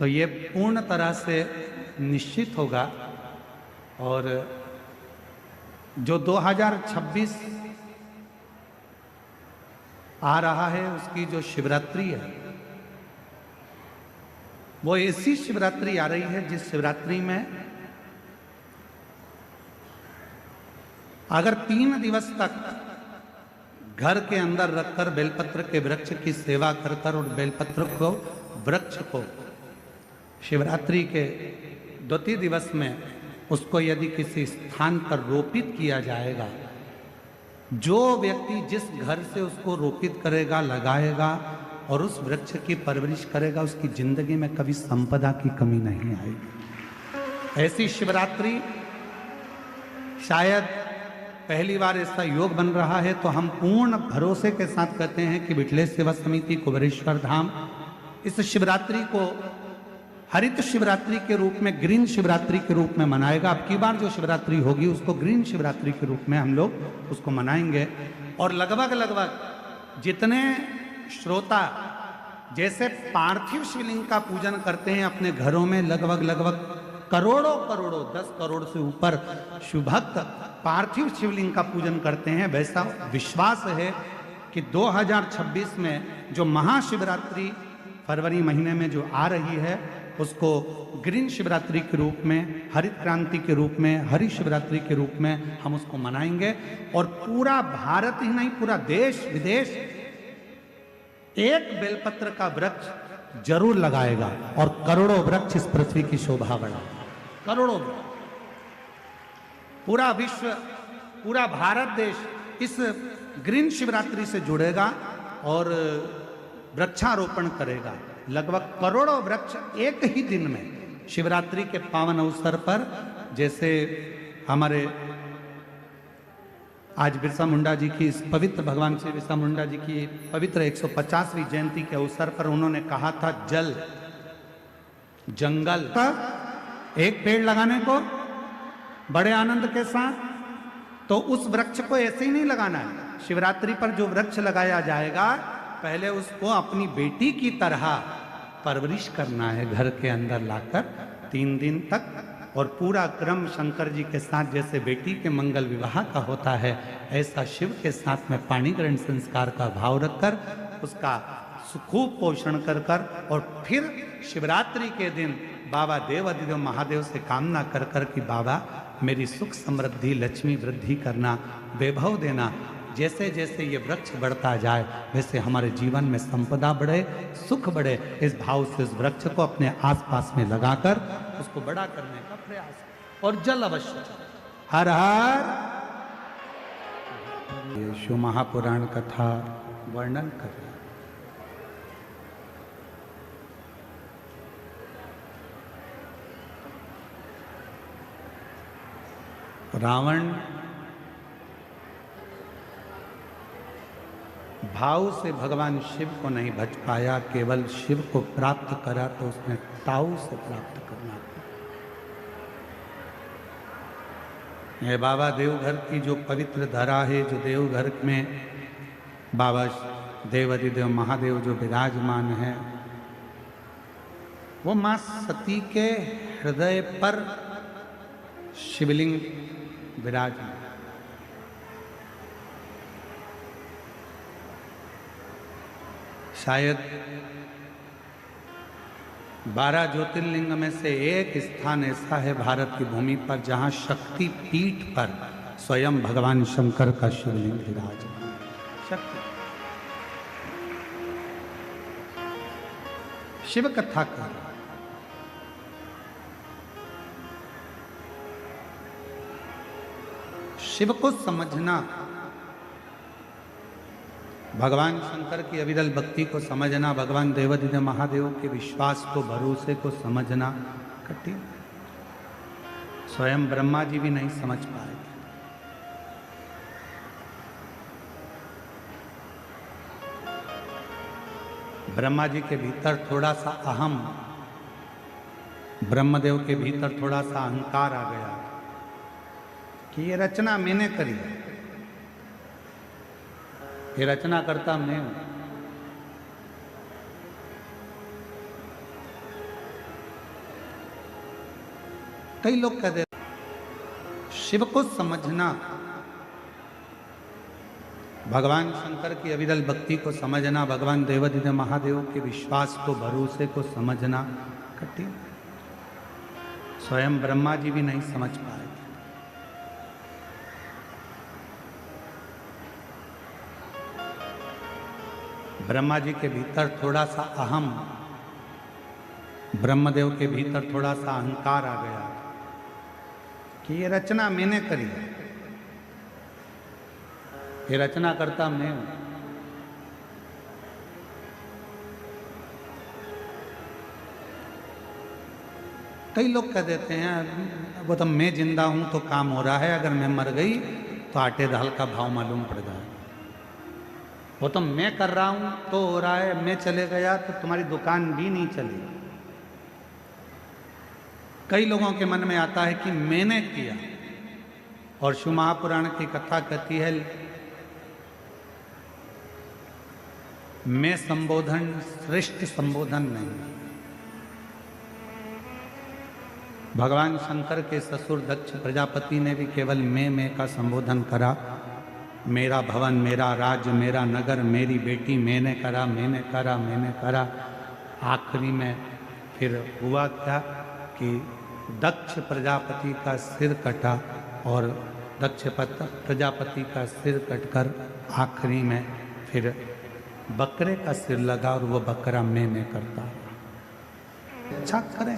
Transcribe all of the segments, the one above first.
तो ये पूर्ण तरह से निश्चित होगा। और जो 2026 आ रहा है उसकी जो शिवरात्रि है वो ऐसी शिवरात्रि आ रही है जिस शिवरात्रि में अगर 3 दिवस तक घर के अंदर रखकर बेलपत्र के वृक्ष की सेवा कर कर और बेलपत्र को वृक्ष को शिवरात्रि के 2 दिवस में उसको यदि किसी स्थान पर रोपित किया जाएगा, जो व्यक्ति जिस घर से उसको रोपित करेगा, लगाएगा और उस वृक्ष की परवरिश करेगा, उसकी जिंदगी में कभी संपदा की कमी नहीं आएगी। ऐसी शिवरात्रि शायद पहली बार ऐसा योग बन रहा है, तो हम पूर्ण भरोसे के साथ कहते हैं कि बिटले सेवा समिति कुबेरेश्वर धाम इस शिवरात्रि को हरित शिवरात्रि के रूप में, ग्रीन शिवरात्रि के रूप में मनाएगा। अब की बार जो शिवरात्रि होगी उसको ग्रीन शिवरात्रि के रूप में हम लोग उसको मनाएंगे। और लगभग जितने श्रोता जैसे पार्थिव शिवलिंग का पूजन करते हैं अपने घरों में, लगभग करोड़ों 10 करोड़ से ऊपर शिवभक्त पार्थिव शिवलिंग का पूजन करते हैं, वैसा विश्वास है कि 2026 में जो महाशिवरात्रि फरवरी महीने में जो आ रही है उसको ग्रीन शिवरात्रि के रूप में, हरित क्रांति के रूप में, हरि शिवरात्रि के रूप में हम उसको मनाएंगे। और पूरा भारत ही नहीं, पूरा देश विदेश एक बेलपत्र का वृक्ष जरूर लगाएगा और करोड़ों वृक्ष इस पृथ्वी की शोभा बढ़ाएगा। करोड़ों पूरा विश्व, पूरा भारत देश इस ग्रीन शिवरात्रि से जुड़ेगा और वृक्षारोपण करेगा। लगभग करोड़ों वृक्ष एक ही दिन में शिवरात्रि के पावन अवसर पर, जैसे हमारे आज बिरसा मुंडा जी की इस पवित्र, भगवान श्री बिरसा मुंडा जी की पवित्र 150वीं जयंती के अवसर पर उन्होंने कहा था जल जंगल एक पेड़ लगाने को बड़े आनंद के साथ, तो उस वृक्ष को ऐसे ही नहीं लगाना है। शिवरात्रि पर जो वृक्ष लगाया जाएगा पहले उसको अपनी बेटी की तरह परवरिश करना है, घर के अंदर लाकर 3 दिन तक। और पूरा क्रम शंकर जी के साथ जैसे बेटी के मंगल विवाह का होता है, ऐसा शिव के साथ में पाणी ग्रहण संस्कार का भाव रखकर उसका खूब पोषण कर कर और फिर शिवरात्रि के दिन बाबा देवाधिदेव महादेव से कामना कर कर कि बाबा मेरी सुख समृद्धि लक्ष्मी वृद्धि करना, वैभव देना। जैसे जैसे ये वृक्ष बढ़ता जाए वैसे हमारे जीवन में संपदा बढ़े, सुख बढ़े। इस भाव से उस वृक्ष को अपने आसपास में लगाकर उसको बड़ा करने का प्रयास। और जल अवश्य, हर हर ये शिव महापुराण कथा वर्णन कर रावण भाव से भगवान शिव को नहीं भज पाया, केवल शिव को प्राप्त करा तो उसने ताऊ से प्राप्त करना। ये बाबा देवघर की जो पवित्र धरा है, जो देवघर में बाबा देवाधिदेव महादेव जो विराजमान है, वो मां सती के हृदय पर शिवलिंग विराजमान। शायद 12 ज्योतिर्लिंग में से एक स्थान ऐसा है भारत की भूमि पर जहां शक्ति पीठ पर स्वयं भगवान शंकर का शिवलिंग विराजमान। शक्ति शिव कथा का शिव को समझना, भगवान शंकर की अविरल भक्ति को समझना, भगवान देवाधिदेव महादेव के विश्वास को, भरोसे को समझना कठिन। स्वयं ब्रह्मा जी भी नहीं समझ पाए। ब्रह्मा जी के भीतर थोड़ा सा अहम, ब्रह्मदेव के भीतर थोड़ा सा अहंकार आ गया कि ये रचना मैंने करी है, ये रचना करता मैं हूं। कई लोग कहते शिव को समझना, भगवान शंकर की अविरल भक्ति को समझना, भगवान देवाधिदेव महादेव के विश्वास को, भरोसे को समझना कठिन। स्वयं ब्रह्मा जी भी नहीं समझ पाए। ब्रह्मा जी के भीतर थोड़ा सा अहम, ब्रह्मदेव के भीतर थोड़ा सा अहंकार आ गया कि ये रचना मैंने करी है, ये रचना करता मैं हूं। कई लोग कह देते हैं वो तो मैं जिंदा हूं तो काम हो रहा है, अगर मैं मर गई तो आटे दाल का भाव मालूम पड़ जाए। वो तो मैं कर रहा हूं तो हो रहा है, मैं चले गया तो तुम्हारी दुकान भी नहीं चली। कई लोगों के मन में आता है कि मैंने किया, और शिव महापुराण की कथा कहती है मैं संबोधन श्रेष्ठ संबोधन नहीं। भगवान शंकर के ससुर दक्ष प्रजापति ने भी केवल मैं का संबोधन करा। मेरा भवन, मेरा राज्य, मेरा नगर, मेरी बेटी, मैंने करा, मैंने करा, मैंने करा। आखिरी में फिर हुआ क्या कि दक्ष प्रजापति का सिर कटा, और दक्ष प्रजापति का सिर कटकर आखिरी में फिर बकरे का सिर लगा, और वो बकरा मैं करता। अच्छा करें,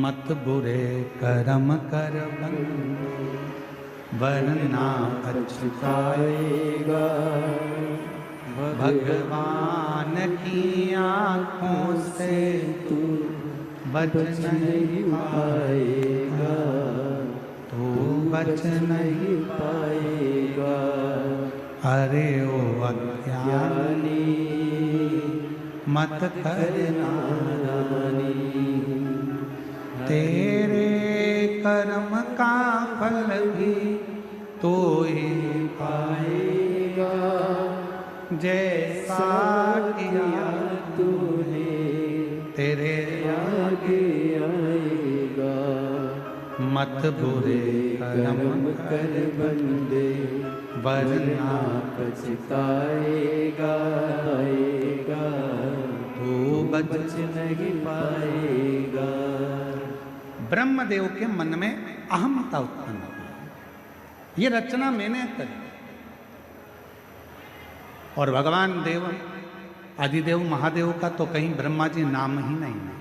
मत बुरे कर्म कर वरना पछताएगा। भगवान की आँखों से तू बच नहीं पाएगा, तू बच नहीं पाएगा। अरे ओ अज्ञानी मत करना नानी, तेरे कर्म का फल भी तो ही पाएगा। जैसा किया तूने तेरे आगे आएगा। मत बुरे कर्म कर बंदे वरना पछताएगा। तू बच नहीं पाएगा। ब्रह्मदेव के मन में अहमता उत्पन्न हुई, ये रचना मैंने करी। और भगवान देव आदिदेव महादेव का तो कहीं ब्रह्मा जी नाम ही नहीं है।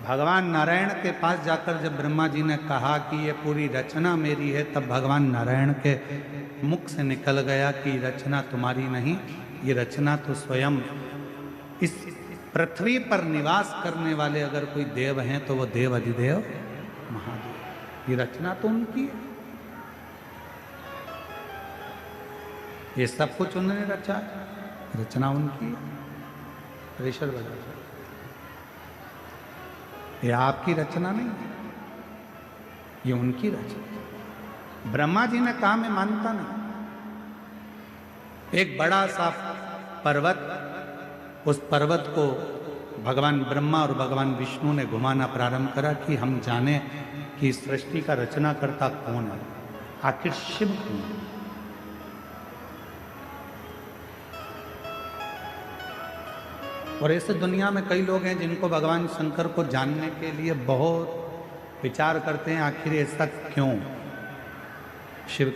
भगवान नारायण के पास जाकर जब ब्रह्मा जी ने कहा कि ये पूरी रचना मेरी है, तब भगवान नारायण के मुख से निकल गया कि रचना तुम्हारी नहीं, ये रचना तो स्वयं इस पृथ्वी पर निवास करने वाले अगर कोई देव हैं तो वो देव अधिदेव महादेव। ये रचना तो उनकी है, ये सब कुछ उन्होंने रचा, रचना उनकी है। प्रेशर बजा, ये आपकी रचना नहीं है, ये उनकी रचना। ब्रह्मा जी ने कहा मैं मानता नहीं। एक बड़ा सा पर्वत, उस पर्वत को भगवान ब्रह्मा और भगवान विष्णु ने घुमाना प्रारंभ करा कि हम जाने कि सृष्टि का रचना करता कौन है, आखिर शिव कौन है। और ऐसे दुनिया में कई लोग हैं जिनको भगवान शंकर को जानने के लिए बहुत विचार करते हैं, आखिर ऐसा क्यों, शिव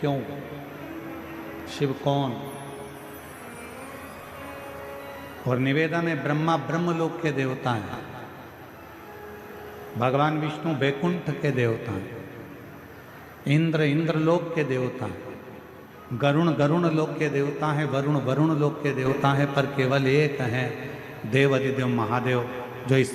क्यों, शिव कौन। और निवेदन में ब्रह्मा ब्रह्मलोक के देवता हैं, भगवान विष्णु बैकुंठ के देवता हैं, इंद्र इंद्रलोक के देवता हैं, गरुण गरुण लोक के देवता हैं, वरुण वरुण लोक के देवता हैं, पर केवल एक हैं देव अधिदेव महादेव, जो इस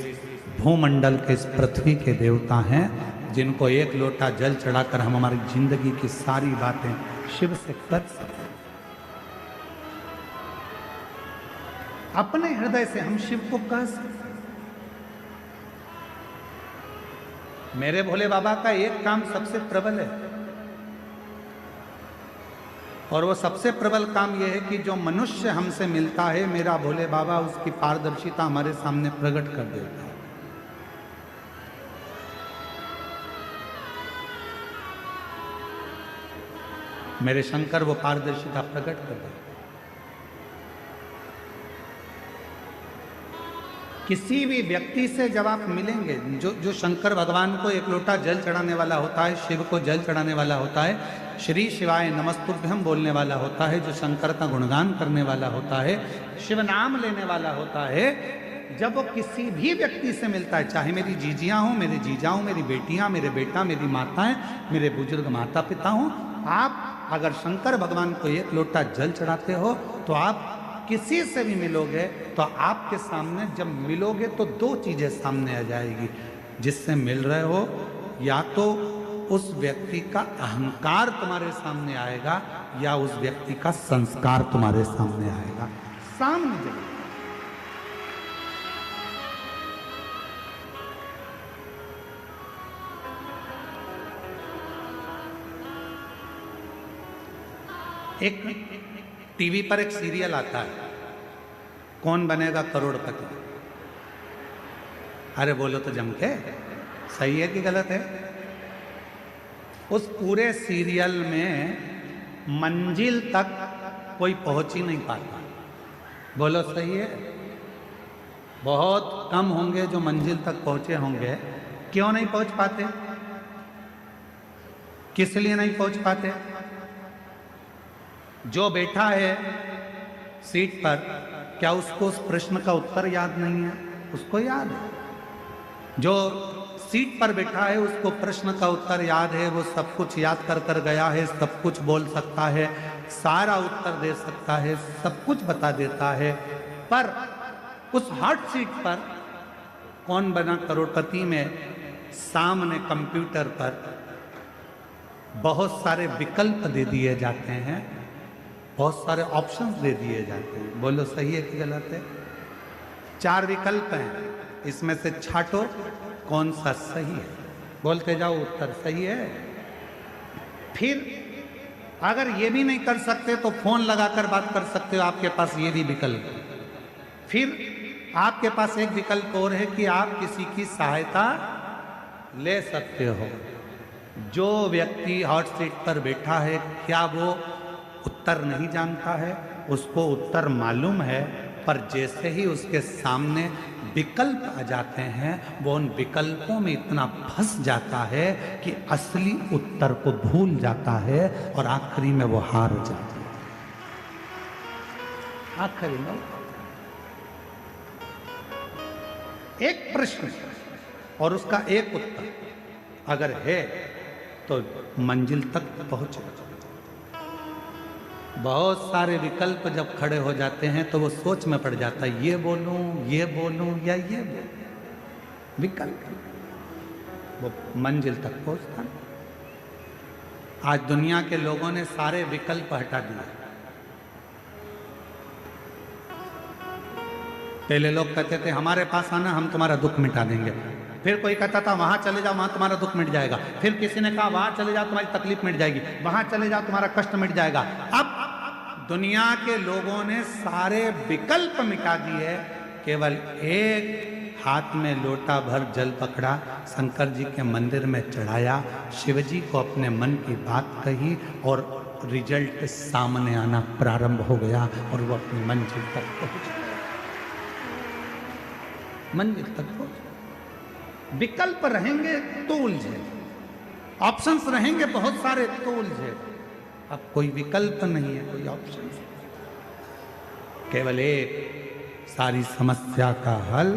भूमंडल के, इस पृथ्वी के देवता हैं, जिनको एक लोटा जल चढ़ाकर हम हमारी जिंदगी की सारी बातें शिव से कर सकते। अपने हृदय से हम शिव को कह सकते। मेरे भोले बाबा का एक काम सबसे प्रबल है, और वो सबसे प्रबल काम यह है कि जो मनुष्य हमसे मिलता है, मेरा भोले बाबा उसकी पारदर्शिता हमारे सामने प्रकट कर देता है। मेरे शंकर वो पारदर्शिता प्रकट कर देते हैं। किसी भी व्यक्ति से जब आप मिलेंगे, जो शंकर भगवान को एक लोटा जल चढ़ाने वाला होता है, शिव को जल चढ़ाने वाला होता है, श्री शिवाय नमस्तुभ्यम बोलने वाला होता है, जो शंकर का गुणगान करने वाला होता है, शिव नाम लेने वाला होता है, जब वो किसी भी व्यक्ति से मिलता है, चाहे मेरी जीजियाँ हों, मेरे जीजा हों, मेरी बेटियाँ, मेरे बेटा, मेरी माताएं, मेरे बुजुर्ग माता पिता हों, आप अगर शंकर भगवान को एक लोटा जल चढ़ाते हो तो आप किसी से भी मिलोगे तो आपके सामने जब मिलोगे तो दो चीजें सामने आ जाएगी। जिससे मिल रहे हो, या तो उस व्यक्ति का अहंकार तुम्हारे सामने आएगा या उस व्यक्ति का संस्कार तुम्हारे सामने आएगा। सामने जब एक टीवी पर एक सीरियल आता है, कौन बनेगा करोड़पति। अरे बोलो तो जम के, सही है कि गलत है? उस पूरे सीरियल में मंजिल तक कोई पहुंच ही नहीं पाता। बोलो सही है? बहुत कम होंगे जो मंजिल तक पहुंचे होंगे। क्यों नहीं पहुंच पाते? किस लिए नहीं पहुंच पाते? जो बैठा है सीट पर, क्या उसको उस प्रश्न का उत्तर याद नहीं है? उसको याद है। जो सीट पर बैठा है उसको प्रश्न का उत्तर याद है, वो सब कुछ याद कर कर गया है, सब कुछ बोल सकता है, सारा उत्तर दे सकता है, सब कुछ बता देता है। पर उस हॉट सीट पर कौन बना करोड़पति में सामने कंप्यूटर पर बहुत सारे विकल्प दे दिए जाते हैं, बहुत सारे ऑप्शंस दे दिए जाते हैं। बोलो सही है कि गलत है? 4 विकल्प हैं, इसमें से छांटो कौन सा सही है। बोलते जाओ उत्तर सही है। फिर अगर ये भी नहीं कर सकते तो फोन लगाकर बात कर सकते हो, आपके पास ये भी विकल्प। फिर आपके पास एक विकल्प और है कि आप किसी की सहायता ले सकते हो। जो व्यक्ति हॉट सीट पर बैठा है, क्या वो उत्तर नहीं जानता है? उसको उत्तर मालूम है, पर जैसे ही उसके सामने विकल्प आ जाते हैं, वो उन विकल्पों में इतना फंस जाता है कि असली उत्तर को भूल जाता है और आखिरी में वो हार जाता है। आखिरी में एक प्रश्न और उसका एक उत्तर अगर है तो मंजिल तक पहुंचे। बहुत सारे विकल्प जब खड़े हो जाते हैं तो वो सोच में पड़ जाता है, ये बोलूं या ये बोलूं। विकल्प वो मंजिल तक पहुंचता नहीं। आज दुनिया के लोगों ने सारे विकल्प हटा दिए। पहले लोग कहते थे हमारे पास आना, हम तुम्हारा दुख मिटा देंगे। फिर कोई कहता था वहां चले जाओ, वहां तुम्हारा दुख मिट जाएगा। फिर किसी ने कहा वहां चले जाओ, तुम्हारी तकलीफ मिट जाएगी, वहां चले जाओ, तुम्हारा कष्ट मिट जाएगा। अब दुनिया के लोगों ने सारे विकल्प मिटा दिए, केवल एक हाथ में लोटा भर जल पकड़ा, शंकर जी के मंदिर में चढ़ाया, शिव जी को अपने मन की बात कही और रिजल्ट सामने आना प्रारंभ हो गया और वो अपनी मंजिल तक पहुंच गया। मंजिल तक पहुंच। विकल्प रहेंगे तो उलझे, ऑप्शंस रहेंगे बहुत सारे तो उलझे। अब कोई विकल्प नहीं है, कोई ऑप्शन, केवल एक सारी समस्या का हल